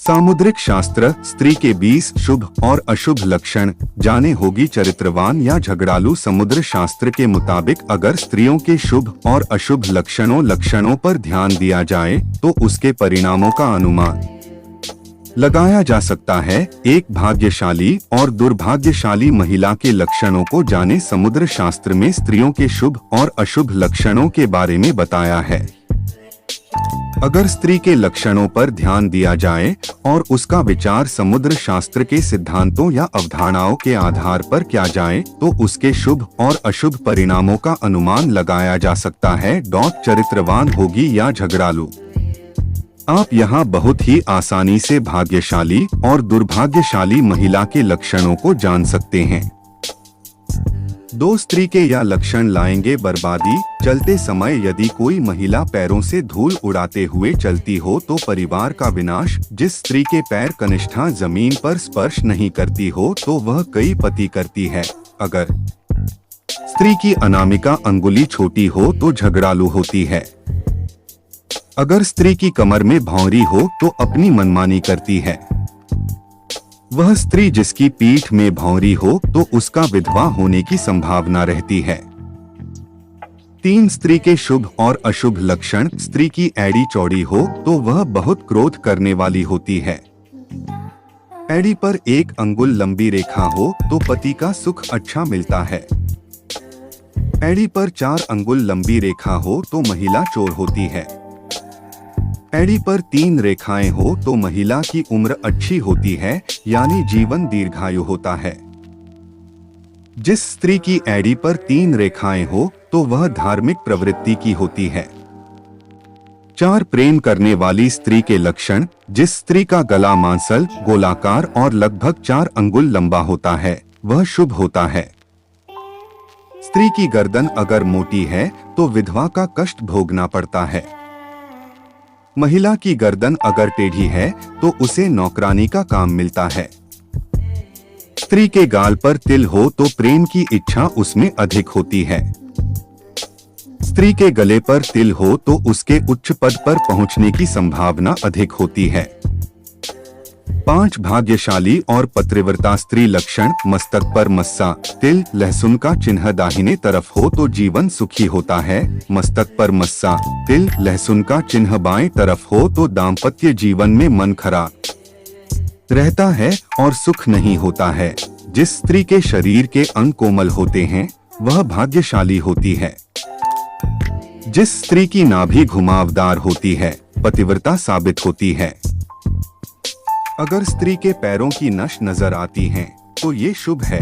सामुद्रिक शास्त्र स्त्री के 20 शुभ और अशुभ लक्षण जाने। होगी चरित्रवान या झगड़ालू। समुद्र शास्त्र के मुताबिक अगर स्त्रियों के शुभ और अशुभ लक्षणों पर ध्यान दिया जाए तो उसके परिणामों का अनुमान लगाया जा सकता है। एक भाग्यशाली और दुर्भाग्यशाली महिला के लक्षणों को जाने। समुद्र शास्त्र में स्त्रियों के शुभ और अशुभ लक्षणों के बारे में बताया है। अगर स्त्री के लक्षणों पर ध्यान दिया जाए और उसका विचार समुद्र शास्त्र के सिद्धांतों या अवधारणाओं के आधार पर किया जाए तो उसके शुभ और अशुभ परिणामों का अनुमान लगाया जा सकता है। चरित्रवान होगी या झगड़ालू। आप यहाँ बहुत ही आसानी से भाग्यशाली और दुर्भाग्यशाली महिला के लक्षणों को जान सकते हैं। 2 स्त्री के यह लक्षण लाएंगे बर्बादी। चलते समय यदि कोई महिला पैरों से धूल उड़ाते हुए चलती हो तो परिवार का विनाश। जिस स्त्री के पैर कनिष्ठा जमीन पर स्पर्श नहीं करती हो तो वह कई पति करती है। अगर स्त्री की अनामिका अंगुली छोटी हो तो झगड़ालू होती है। अगर स्त्री की कमर में भौंरी हो तो अपनी मनमानी करती है। वह स्त्री जिसकी पीठ में भौंरी हो तो उसका विधवा होने की संभावना रहती है। 3 स्त्री के शुभ और अशुभ लक्षण। स्त्री की एड़ी चौड़ी हो तो वह बहुत क्रोध करने वाली होती है। एड़ी पर 1 अंगुल लंबी रेखा हो तो पति का सुख अच्छा मिलता है। एड़ी पर 4 अंगुल लंबी रेखा हो तो महिला चोर होती है। एड़ी पर 3 रेखाएं हो तो महिला की उम्र अच्छी होती है, यानी जीवन दीर्घायु होता है। जिस स्त्री की एड़ी पर 3 रेखाएं हो तो वह धार्मिक प्रवृत्ति की होती है। 4 प्रेम करने वाली स्त्री के लक्षण। जिस स्त्री का गला मांसल, गोलाकार और लगभग 4 अंगुल लंबा होता है वह शुभ होता है। स्त्री की गर्दन अगर मोटी है तो विधवा का कष्ट भोगना पड़ता है। महिला की गर्दन अगर टेढ़ी है तो उसे नौकरानी का काम मिलता है। स्त्री के गाल पर तिल हो तो प्रेम की इच्छा उसमें अधिक होती है। स्त्री के गले पर तिल हो तो उसके उच्च पद पर पहुंचने की संभावना अधिक होती है। 5 भाग्यशाली और पतिव्रता स्त्री लक्षण। मस्तक पर मस्सा, तिल, लहसुन का चिन्ह दाहिने तरफ हो तो जीवन सुखी होता है। मस्तक पर मस्सा, तिल, लहसुन का चिन्ह बाएं तरफ हो तो दाम्पत्य जीवन में मन खराब रहता है और सुख नहीं होता है। जिस स्त्री के शरीर के अंग कोमल होते हैं वह भाग्यशाली होती है। जिस स्त्री की नाभि घुमावदार होती है पतिव्रता साबित होती है। अगर स्त्री के पैरों की नस नजर आती हैं तो ये शुभ है।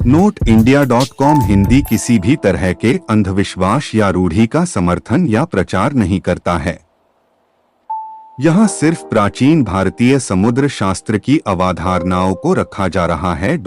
India.com हिंदी किसी भी तरह के अंधविश्वास या रूढ़ी का समर्थन या प्रचार नहीं करता है। यहाँ सिर्फ प्राचीन भारतीय समुद्र शास्त्र की अवधारणाओं को रखा जा रहा है।